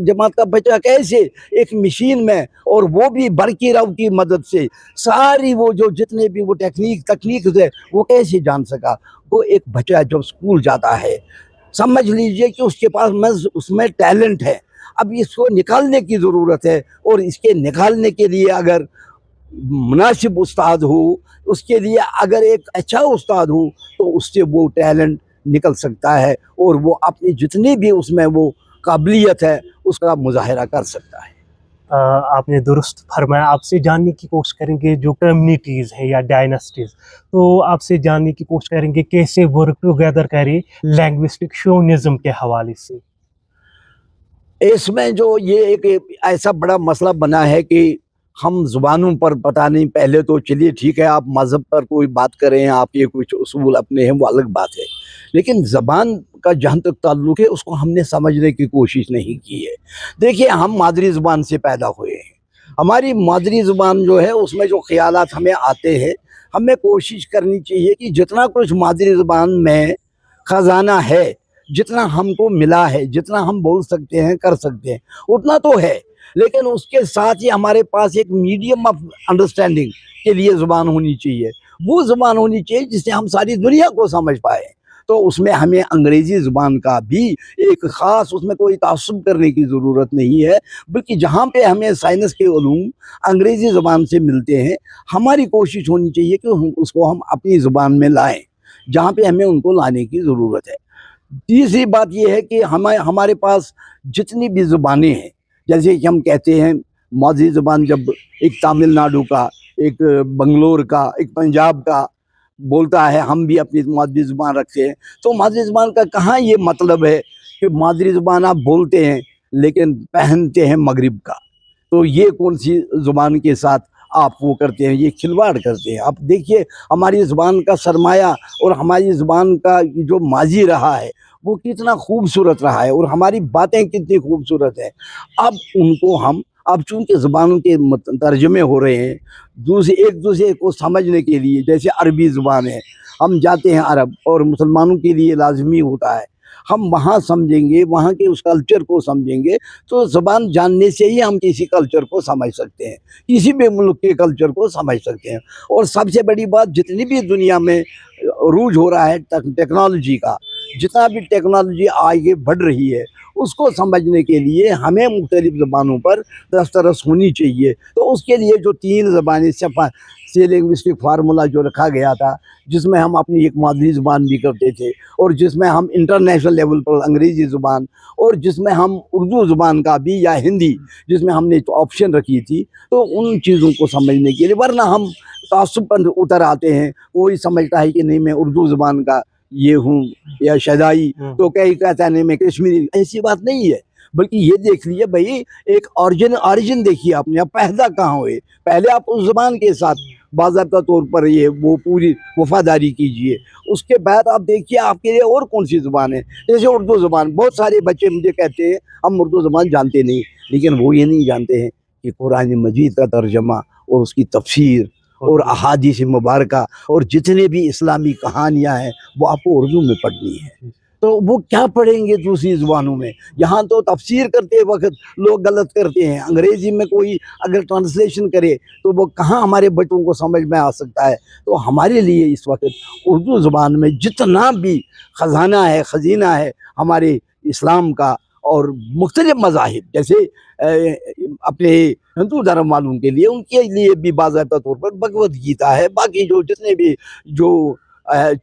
جماعت کا بچہ کیسے ایک مشین میں، اور وہ بھی برقی رو کی مدد سے، ساری وہ جو جتنے بھی وہ تکنیک ہے وہ کیسے جان سکا. وہ ایک بچہ جب اسکول جاتا ہے، سمجھ لیجئے کہ اس کے پاس اس میں ٹیلنٹ ہے. اب اس کو نکالنے کی ضرورت ہے، اور اس کے نکالنے کے لیے اگر مناسب استاد ہو، اس کے لیے اگر ایک اچھا استاد ہو، تو اس سے وہ ٹیلنٹ نکل سکتا ہے، اور وہ اپنی جتنی بھی اس میں وہ قابلیت ہے اس کا مظاہرہ کر سکتا ہے. آپ نے درست فرمایا. آپ سے جاننے کی کوشش کریں گے جو کمیونٹیز ہیں یا ڈائناسٹیز، تو آپ سے جاننے کی کوشش کریں گے کیسے ورک ٹوگیدر کرے لینگوسٹک شونزم کے حوالے سے. اس میں جو یہ ایک ایسا بڑا مسئلہ بنا ہے کہ ہم زبانوں پر پتہ نہیں، پہلے تو چلیے ٹھیک ہے آپ مذہب پر کوئی بات کریں، آپ یہ کچھ اصول اپنے ہیں، وہ الگ بات ہے، لیکن زبان کا جہاں تک تعلق ہے اس کو ہم نے سمجھنے کی کوشش نہیں کی ہے. دیکھیے ہم مادری زبان سے پیدا ہوئے ہیں. ہماری مادری زبان جو ہے اس میں جو خیالات ہمیں آتے ہیں، ہمیں کوشش کرنی چاہیے کہ جتنا کچھ مادری زبان میں خزانہ ہے، جتنا ہم کو ملا ہے، جتنا ہم بول سکتے ہیں، کر سکتے ہیں، اتنا تو ہے. لیکن اس کے ساتھ ہی ہمارے پاس ایک میڈیم آف انڈرسٹینڈنگ کے لیے زبان ہونی چاہیے. وہ زبان ہونی چاہیے جس سے ہم ساری دنیا کو سمجھ پائیں. تو اس میں ہمیں انگریزی زبان کا بھی ایک خاص، اس میں کوئی تعصب کرنے کی ضرورت نہیں ہے، بلکہ جہاں پہ ہمیں سائنس کے علوم انگریزی زبان سے ملتے ہیں، ہماری کوشش ہونی چاہیے کہ اس کو ہم اپنی زبان میں لائیں جہاں پہ ہمیں ان کو لانے کی ضرورت ہے. تیسری بات یہ ہے کہ ہمارے پاس جتنی بھی زبانیں ہیں، جیسے کہ ہم کہتے ہیں مادری زبان، جب ایک تامل ناڈو کا، ایک بنگلور کا، ایک پنجاب کا بولتا ہے، ہم بھی اپنی مادری زبان رکھتے ہیں، تو مادری زبان کا کہاں یہ مطلب ہے کہ مادری زبان آپ بولتے ہیں لیکن پہنتے ہیں مغرب کا؟ تو یہ کون سی زبان کے ساتھ آپ وہ کرتے ہیں؟ یہ کھلواڑ کرتے ہیں۔ آپ دیکھیے ہماری زبان کا سرمایہ اور ہماری زبان کا جو ماضی رہا ہے وہ کتنا خوبصورت رہا ہے، اور ہماری باتیں کتنی خوبصورت ہیں۔ اب ان کو اب چونکہ زبانوں کے ترجمے ہو رہے ہیں ایک دوسرے کو سمجھنے کے لیے، جیسے عربی زبان ہے، ہم جاتے ہیں عرب، اور مسلمانوں کے لیے لازمی ہوتا ہے ہم وہاں سمجھیں گے، وہاں کے اس کلچر کو سمجھیں گے، تو زبان جاننے سے ہی ہم کسی کلچر کو سمجھ سکتے ہیں، کسی بھی ملک کے کلچر کو سمجھ سکتے ہیں۔ اور سب سے بڑی بات، جتنی بھی دنیا میں عروج ہو رہا ہے ٹیکنالوجی کا، جتنا بھی ٹیکنالوجی آگے بڑھ رہی ہے، اس کو سمجھنے کے لیے ہمیں مختلف زبانوں پر دسترس ہونی چاہیے۔ تو اس کے لیے جو 3 زبانیں سے لنگوسٹک فارمولا جو رکھا گیا تھا، جس میں ہم اپنی ایک مادری زبان بھی کرتے تھے، اور جس میں ہم انٹرنیشنل لیول پر انگریزی زبان، اور جس میں ہم اردو زبان کا بھی یا ہندی، جس میں ہم نے آپشن رکھی تھی، تو ان چیزوں کو سمجھنے کے لیے، ورنہ ہم تعصب پر اتر آتے ہیں۔ کوئی سمجھتا ہے کہ نہیں میں اردو زبان کا یہ ہوں یا شیدائی، تو کئی کہتا ہے نہیں میں کشمیری۔ ایسی بات نہیں ہے، بلکہ یہ دیکھ لیے بھائی ایک آریجن دیکھیے آپ نے، آپ پیدا کہاں ہوئے، پہلے آپ اس زبان کے ساتھ باضابطہ طور پر وہ پوری وفاداری کیجئے، اس کے بعد آپ دیکھیے آپ کے لیے اور کون سی زبان ہے۔ جیسے اردو زبان، بہت سارے بچے مجھے کہتے ہیں ہم اردو زبان جانتے نہیں، لیکن وہ یہ نہیں جانتے ہیں کہ قرآن مجید کا ترجمہ اور اس کی تفسیر اور احادیث مبارکہ اور جتنے بھی اسلامی کہانیاں ہیں وہ آپ کو اردو میں پڑھنی ہے۔ تو وہ کیا پڑھیں گے دوسری زبانوں میں؟ یہاں تو تفسیر کرتے وقت لوگ غلط کرتے ہیں، انگریزی میں کوئی اگر ٹرانسلیشن کرے تو وہ کہاں ہمارے بچوں کو سمجھ میں آ سکتا ہے؟ تو ہمارے لیے اس وقت اردو زبان میں جتنا بھی خزانہ ہے، خزینہ ہے ہمارے اسلام کا، اور مختلف مذاہب، جیسے اپنے ہندو دھرم والوں کے لیے، ان کے لیے بھی باضابطہ طور پر بھگوت گیتا ہے، باقی جو جتنے بھی جو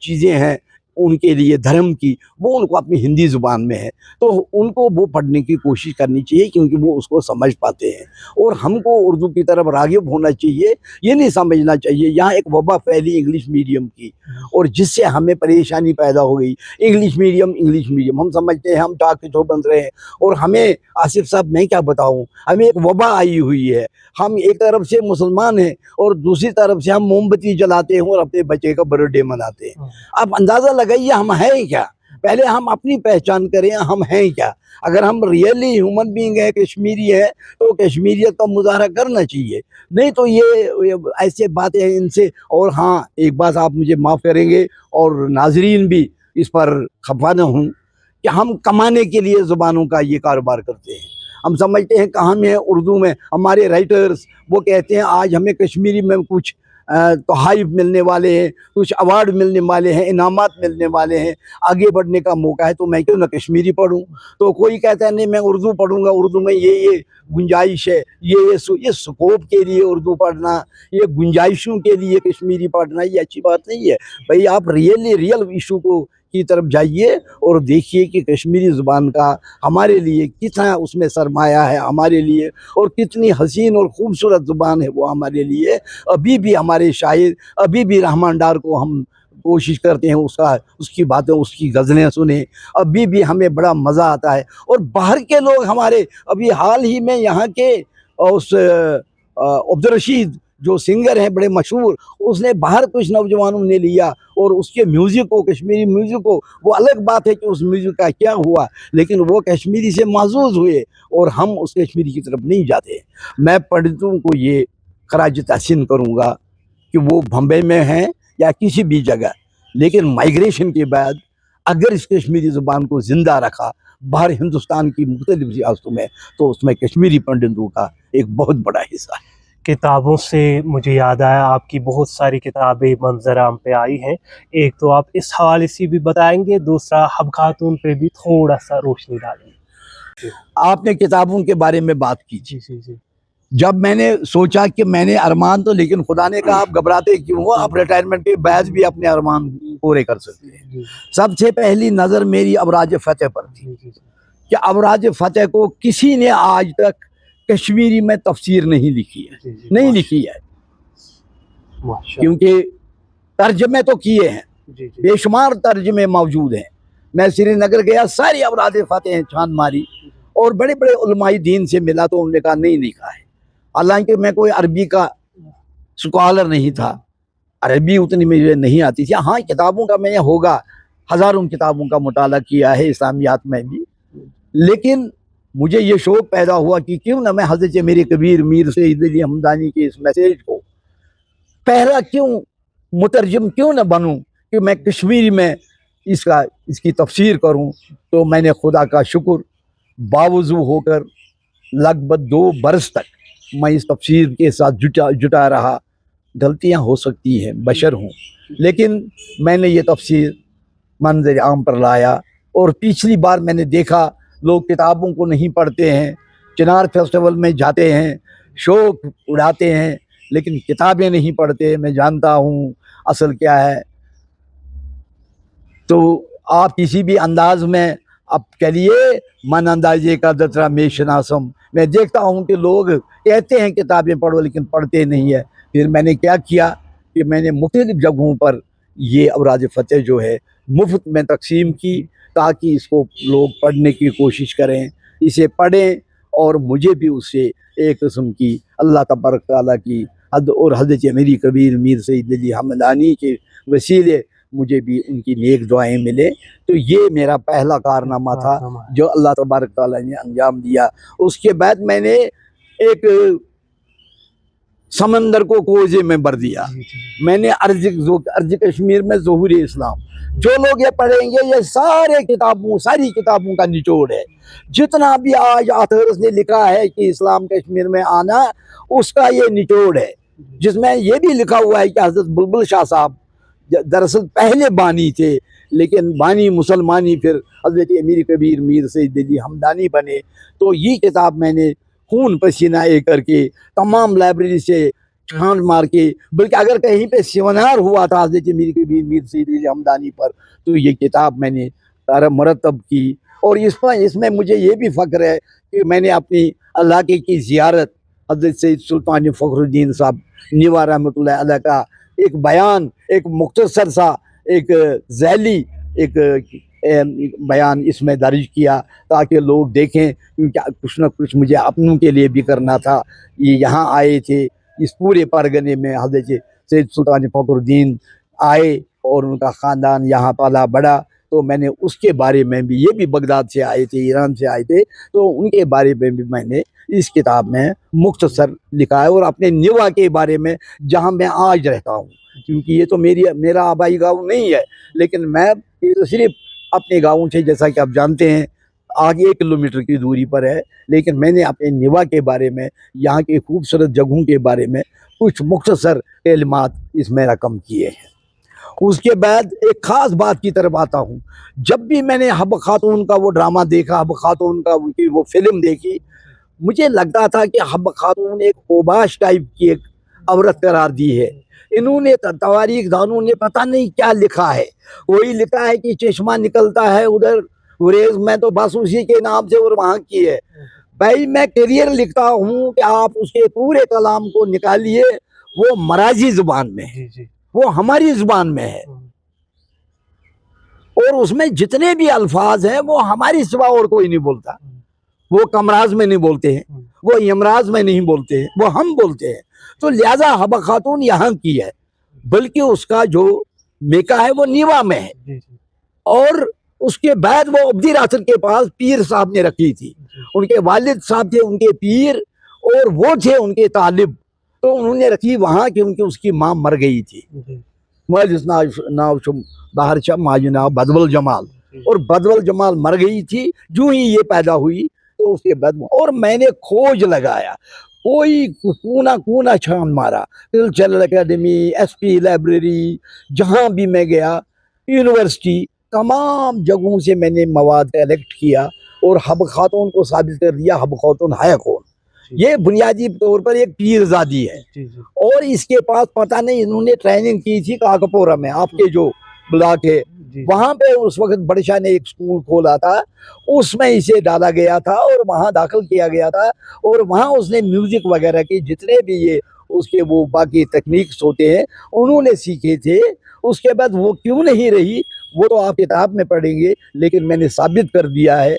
چیزیں ہیں ان کے لیے دھرم کی، وہ ان کو اپنی ہندی زبان میں ہے، تو ان کو وہ پڑھنے کی کوشش کرنی چاہیے، کیونکہ وہ اس کو سمجھ پاتے ہیں۔ اور ہم کو اردو کی طرف راغب ہونا چاہیے، یہ نہیں سمجھنا چاہیے یہاں ایک وبا پھیلی انگلش میڈیم کی، اور جس سے ہمیں پریشانی پیدا ہو گئی۔ انگلش میڈیم ہم سمجھتے ہیں ہم ٹاک جو بن رہے ہیں، اور ہمیں آصف صاحب میں کیا بتاؤں، ہمیں ایک وبا آئی ہوئی ہے۔ ہم ایک طرف سے مسلمان ہیں اور دوسری طرف سے ہم موم بتی جلاتے ہیں اور اپنے بچے کا برتھ ڈے مناتے ہیں۔ اب اندازہ لگائیے ہم ہیں کیا؟ پہلے ہم اپنی پہچان کریں، ہم ہیں کیا؟ اگر ہم ریئلی ہیومن بینگ ہیں، کشمیری ہے، تو کشمیریت کا مظاہرہ کرنا چاہیے، نہیں تو یہ ایسے باتیں ہیں ان سے۔ اور ہاں ایک بات آپ مجھے معاف کریں گے، اور ناظرین بھی اس پر خفا نہ ہوں، کہ ہم کمانے کے لیے زبانوں کا یہ کاروبار کرتے ہیں۔ ہم سمجھتے ہیں کہ ہمیں اردو میں، ہمارے رائٹرز وہ کہتے ہیں آج ہمیں کشمیری میں کچھ تحائف ملنے والے ہیں، کچھ ایوارڈ ملنے والے ہیں، انعامات ملنے والے ہیں، آگے بڑھنے کا موقع ہے، تو میں کیوں نہ کشمیری پڑھوں؟ تو کوئی کہتا ہے نہیں میں اردو پڑھوں گا، اردو میں یہ گنجائش ہے، یہ سکوپ کے لیے اردو پڑھنا، یہ گنجائشوں کے لیے کشمیری پڑھنا، یہ اچھی بات نہیں ہے۔ بھئی آپ ریئل ایشو کی طرف جائیے اور دیکھیے کہ کشمیری زبان کا ہمارے لیے کتنا اس میں سرمایہ ہے ہمارے لیے، اور کتنی حسین اور خوبصورت زبان ہے وہ ہمارے لیے۔ ابھی بھی ہمارے شاعر، ابھی بھی رحمان ڈار کو ہم کوشش کرتے ہیں اس کی باتیں، اس کی غزلیں سنیں، ابھی بھی ہمیں بڑا مزہ آتا ہے۔ اور باہر کے لوگ ہمارے، ابھی حال ہی میں یہاں کے اس عبدالرشید جو سنگر ہیں بڑے مشہور، اس نے باہر کچھ نوجوانوں نے لیا اور اس کے میوزک کو، کشمیری میوزک کو، وہ الگ بات ہے کہ اس میوزک کا کیا ہوا، لیکن وہ کشمیری سے محظوظ ہوئے، اور ہم اس کشمیری کی طرف نہیں جاتے۔ میں پنڈتوں کو یہ خراج تحسین کروں گا کہ وہ بمبئی میں ہیں یا کسی بھی جگہ، لیکن مائیگریشن کے بعد اگر اس کشمیری زبان کو زندہ رکھا باہر ہندوستان کی مختلف ریاستوں میں، تو اس میں کشمیری پنڈتوں کا ایک بہت بڑا حصہ ہے۔ کتابوں سے مجھے یاد آیا، آپ کی بہت ساری کتابیں منظر عام پہ آئی ہیں، ایک تو آپ اس حوالے سے بھی بتائیں گے، دوسرا حب خاتون پہ بھی تھوڑا سا روشنی ڈالیں گے۔ آپ نے کتابوں کے بارے میں بات کی، جی جی جی جب میں نے سوچا کہ میں نے ارمان تو، لیکن خدا نے کہا آپ گھبراتے کیوں ہو، آپ ریٹائرمنٹ کے بعد بھی اپنے ارمان پورے کر سکتے ہیں۔ سب سے پہلی نظر میری ابراج فتح پر تھی کہ ابراج فتح کو کسی نے آج تک کشمیری میں تفسیر نہیں لکھی ہے، نہیں لکھی ہے، کیونکہ ترجمے تو کیے ہیں، بے شمار ترجمے موجود ہیں۔ میں سری نگر گیا، ساری ابراج فتح چھان ماری اور بڑے بڑے علماء دین سے ملا تو انہوں نے کہا نہیں لکھا ہے۔ حالانکہ میں کوئی عربی کا سکالر نہیں تھا، عربی اتنی مجھے نہیں آتی تھی، ہاں کتابوں کا میں نے ہوگا ہزاروں کتابوں کا مطالعہ کیا ہے اسلامیات میں بھی، لیکن مجھے یہ شوق پیدا ہوا کہ کیوں نہ میں حضرت میر کبیر میر سید علی ہمدانی کے اس میسیج کو پہلا کیوں مترجم کیوں نہ بنوں کہ میں کشمیری میں اس کی تفسیر کروں۔ تو میں نے خدا کا شکر باوضو ہو کر لگ بھگ 2 برس تک میں اس تفسیر کے ساتھ جٹا رہا۔ غلطیاں ہو سکتی ہیں، بشر ہوں، لیکن میں نے یہ تفسیر منظر عام پر لایا۔ اور پچھلی بار میں نے دیکھا لوگ کتابوں کو نہیں پڑھتے ہیں، چنار فیسٹیول میں جاتے ہیں، شوق اڑاتے ہیں، لیکن کتابیں نہیں پڑھتے۔ میں جانتا ہوں اصل کیا ہے۔ تو آپ کسی بھی انداز میں اب کہیے من اندازے کا دترا میں شناسم، میں دیکھتا ہوں کہ لوگ کہتے ہیں کتابیں پڑھو لیکن پڑھتے نہیں ہے۔ پھر میں نے کیا کیا کہ میں نے مختلف جگہوں پر یہ ابراج فتح جو ہے مفت میں تقسیم کی، تاکہ اس کو لوگ پڑھنے کی کوشش کریں، اسے پڑھیں، اور مجھے بھی اس سے ایک قسم کی اللہ تبارک تعالیٰ کی اور حضرت میری کبیر میر سید علی ہمدانی کے وسیلے مجھے بھی ان کی نیک دعائیں ملے۔ تو یہ میرا پہلا کارنامہ تھا جو اللہ تبارک تعالیٰ نے انجام دیا۔ اس کے بعد میں نے ایک سمندر کو کوزے میں بھر دیا۔ میں نے ارض کشمیر میں ظہور اسلام، جو لوگ یہ پڑھیں گے یہ ساری کتابوں کا نچوڑ ہے۔ جتنا بھی آج آتھرز نے لکھا ہے کہ اسلام کشمیر میں آنا، اس کا یہ نچوڑ ہے، جس میں یہ بھی لکھا ہوا ہے کہ حضرت بلبل شاہ صاحب دراصل پہلے بانی تھے، لیکن بانی مسلمانی پھر حضرت امیر کبیر میر سید علی ہمدانی بنے۔ تو یہ کتاب میں نے خون پسینہ کر کے تمام لائبریری سے چھان مار کے، بلکہ اگر کہیں پہ سیمینار ہوا تھا حضرت امیر کبیر میر سید علی ہمدانی پر، تو یہ کتاب میں نے مرتب کی۔ اور اس میں مجھے یہ بھی فخر ہے کہ میں نے اپنی علاقے کی زیارت حضرت سید سلطان فخر الدین صاحب نیوا رحمۃ اللہ علیہ کا ایک بیان، ایک مختصر سا ایک ذیلی ایک بیان اس میں درج کیا، تاکہ لوگ دیکھیں، کیونکہ کچھ نہ کچھ مجھے اپنوں کے لیے بھی کرنا تھا۔ یہ یہاں آئے تھے، اس پورے پرگنے میں حضرت سید سلطان فخر الدین آئے اور ان کا خاندان یہاں پالا بڑا، تو میں نے اس کے بارے میں بھی، یہ بھی بغداد سے آئے تھے، ایران سے آئے تھے، تو ان کے بارے میں بھی میں نے اس کتاب میں مختصر لکھا ہے۔ اور اپنے نیوا کے بارے میں، جہاں میں آج رہتا ہوں، کیونکہ یہ تو میرا آبائی گاؤں نہیں ہے، لیکن میں تو صرف اپنے گاؤں سے، جیسا کہ آپ جانتے ہیں، آگے 1 کلومیٹر کی دوری پر ہے، لیکن میں نے اپنے نیوا کے بارے میں، یہاں کی خوبصورت جگہوں کے بارے میں کچھ مختصر کلمات اس میں رقم کیے ہیں۔ اس کے بعد ایک خاص بات کی طرف آتا ہوں۔ جب بھی میں نے حب خاتون کا وہ ڈرامہ دیکھا، حب خاتون کا وہ فلم دیکھی، مجھے لگتا تھا کہ حب خاتون ایک اوباش ٹائپ کی ایک عورت قرار دی ہے۔ انہوں نے تواریخ دانوں نے پتہ نہیں کیا لکھا ہے، وہی لکھا ہے کہ چشمہ نکلتا ہے ادھر گریز میں، تو بس اسی کے نام سے اور وہاں کی ہے۔ بھائی میں کیریئر لکھتا ہوں کہ آپ اس کے پورے کلام کو نکالیے، وہ مراجی زبان میں ہے، وہ ہماری زبان میں ہے، اور اس میں جتنے بھی الفاظ ہیں وہ ہماری سوا اور کوئی نہیں بولتا۔ وہ کمراز میں نہیں بولتے ہیں، وہ یمراز میں نہیں بولتے ہیں، وہ ہم بولتے ہیں۔ تو لہذا حب خاتون یہاں کی ہے، بلکہ اس کا جو میکا ہے وہ نیوا میں ہے، اور اس کے بعد وہ عبدی راسل کے پاس پیر صاحب نے رکھی تھی۔ ان کے والد صاحب تھے ان کے پیر، اور وہ تھے ان کے طالب، تو انہوں نے رکھی وہاں کیونکہ اس کی ماں مر گئی تھی۔ باہر ماجنا بدول جمال، اور بدول جمال مر گئی تھی جو ہی یہ پیدا ہوئی، تو اس کے بعد اور میں نے کھوج لگایا، کوئی کونا چھان مارا، cultural academy, S P library, جہاں بھی میں گیا، یونیورسٹی، تمام جگہوں سے میں نے مواد کلیکٹ کیا، اور حب خاتون کو ثابت کر دیا حب خاتون ہے کون۔ یہ بنیادی طور پر ایک پیرزادی ہے، جی جی اور اس کے پاس پتہ نہیں انہوں نے ٹریننگ کی تھی کاکپورہ میں، آپ کے جو بلاک ہے جی وہاں پہ اس وقت بڑے شاہ نے ایک سکول کھولا تھا، اس میں اسے ڈالا گیا تھا اور وہاں داخل کیا گیا تھا، اور وہاں اس نے میوزک وغیرہ کی جتنے بھی یہ اس کے وہ باقی ٹیکنیکس ہوتے ہیں انہوں نے سیکھے تھے۔ اس کے بعد وہ کیوں نہیں رہی وہ تو آپ کتاب میں پڑھیں گے، لیکن میں نے ثابت کر دیا ہے،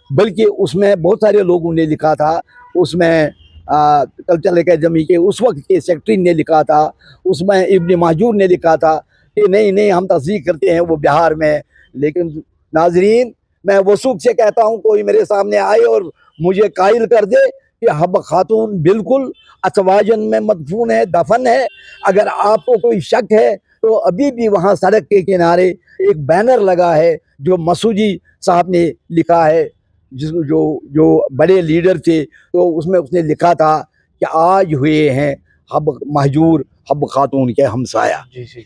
بلکہ اس میں بہت سارے لوگوں نے لکھا تھا، اس میں کلچرل اکیڈمی کے اس وقت کے سیکرٹری نے لکھا تھا، اس میں ابن مہجور نے لکھا تھا کہ نہیں ہم تصدیق کرتے ہیں وہ بہار میں۔ لیکن ناظرین میں وثوق سے کہتا ہوں کوئی میرے سامنے آئے اور مجھے قائل کر دے کہ حب خاتون بالکل اتواجن میں مدفون ہے، دفن ہے، اگر آپ کو کوئی شک ہے تو ابھی بھی وہاں سڑک کے کنارے ایک بینر لگا ہے جو مسعودی صاحب نے لکھا ہے، جو بڑے لیڈر تھے، تو اس میں اس نے لکھا تھا کہ آج ہوئے ہیں حب مہجور حب خاتون کے ہمسایہ۔ جی جی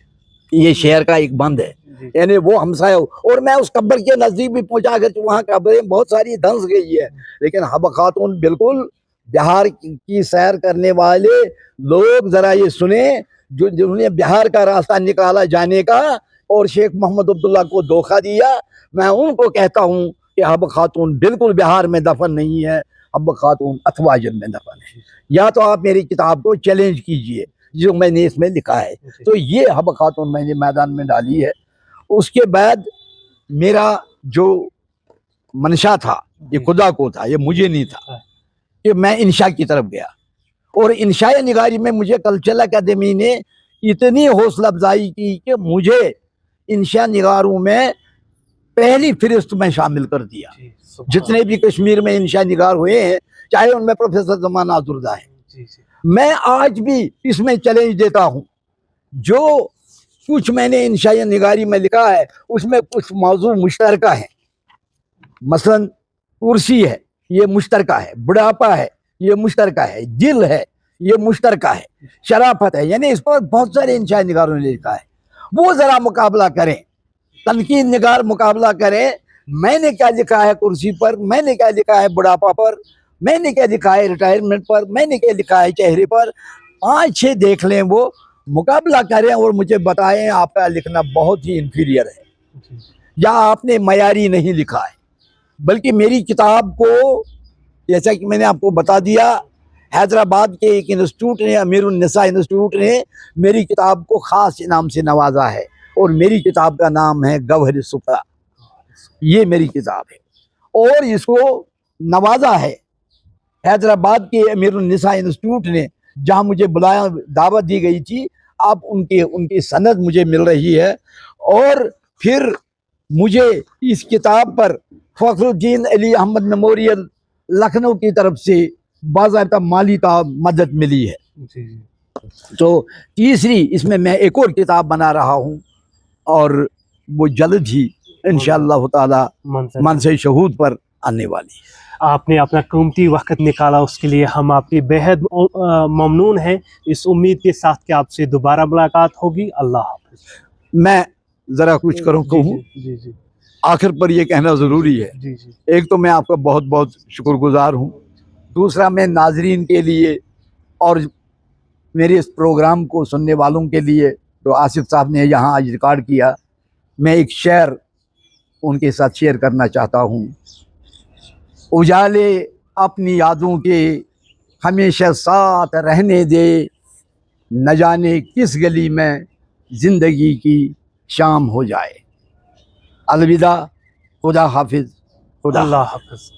یہ شہر کا ایک بند ہے، یعنی وہ ہمسایہ، اور میں اس قبر کے نزدیک بھی پہنچا کر وہاں قبریں بہت ساری دھنس گئی ہے، لیکن حب خاتون بالکل بہار کی سیر کرنے والے لوگ ذرا یہ سنیں، جنہوں نے بہار کا راستہ نکالا جانے کا اور شیخ محمد عبداللہ کو دھوکہ دیا، میں ان کو کہتا ہوں کہ حب خاتون بالکل بہار میں دفن نہیں ہے، حب خاتون اتواجن میں دفن ہے۔ یا تو آپ میری کتاب کو چیلنج کیجئے جو میں نے اس میں لکھا ہے، تو یہ حب خاتون میں نے میدان میں ڈالی ہے۔ اس کے بعد میرا جو منشا تھا یہ خدا کو تھا، یہ مجھے نہیں تھا، کہ میں انشاء کی طرف گیا، اور انشاء نگاری میں مجھے کلچرل اکیڈمی نے اتنی حوصلہ افزائی کی کہ مجھے انشاء نگاروں میں پہلی فہرست میں شامل کر دیا۔ جتنے بھی کشمیر میں انشاء نگار ہوئے ہیں، چاہے ان میں پروفیسر زمان آزردہ ہیں، میں آج بھی اس میں چیلنج دیتا ہوں، جو کچھ میں نے انشاء نگاری میں لکھا ہے اس میں کچھ موضوع مشترکہ ہیں، مثلا کرسی ہے یہ مشترکہ ہے، بڑھاپا ہے یہ مشترکہ ہے، دل ہے یہ مشترکہ ہے، شرافت ہے، یعنی اس پر بہت سارے انشاء نگاروں نے لکھا ہے۔ وہ ذرا مقابلہ کریں، تنقید نگار مقابلہ کریں، میں نے کیا لکھا ہے کرسی پر، میں نے کیا لکھا ہے بڑھاپا پر، میں نے کیا لکھا ہے ریٹائرمنٹ پر، میں نے کیا لکھا ہے چہرے پر، 5-6 دیکھ لیں، وہ مقابلہ کریں اور مجھے بتائیں آپ کا لکھنا بہت ہی انفیریئر ہے یا آپ نے معیاری نہیں لکھا ہے۔ بلکہ میری کتاب کو، جیسا کہ میں نے آپ کو بتا دیا، حیدرآباد کے ایک انسٹیٹیوٹ نے، امیر النساء انسٹیٹیوٹ نے میری کتاب کو خاص انعام سے نوازا ہے، اور میری کتاب کا نام ہے گوہر صفرا۔ یہ میری کتاب ہے، اور اس کو نوازا ہے حیدرآباد کے امیر النساء انسٹیٹیوٹ نے، جہاں مجھے بلایا، دعوت دی گئی تھی۔ اب ان کی سند مجھے مل رہی ہے، اور پھر مجھے اس کتاب پر فخر الدین علی احمد میموریل لکھنؤ کی طرف سے باضابطہ مالی مدد ملی ہے۔ تو تیسری اس میں ایک اور کتاب بنا رہا ہوں، اور وہ جلد ہی انشاءاللہ تعالی منصب شہود پر آنے والی ہے۔ آپ نے اپنا قیمتی وقت نکالا، اس کے لیے ہم آپ کی بےحد ممنون ہیں، اس امید کے ساتھ کہ آپ سے دوبارہ ملاقات ہوگی۔ اللہ حافظ۔ میں ذرا کچھ کہوں، آخر پر یہ کہنا ضروری ہے، ایک تو میں آپ کا بہت بہت شکر گزار ہوں، دوسرا میں ناظرین کے لیے اور میرے اس پروگرام کو سننے والوں کے لیے جو آصف صاحب نے یہاں آج ریکارڈ کیا، میں ایک شعر ان کے ساتھ شیئر کرنا چاہتا ہوں۔ اجالے اپنی یادوں کے ہمیشہ ساتھ رہنے دے، نہ جانے کس گلی میں زندگی کی شام ہو جائے۔ الوداع، خدا حافظ، خدا اللہ حافظ۔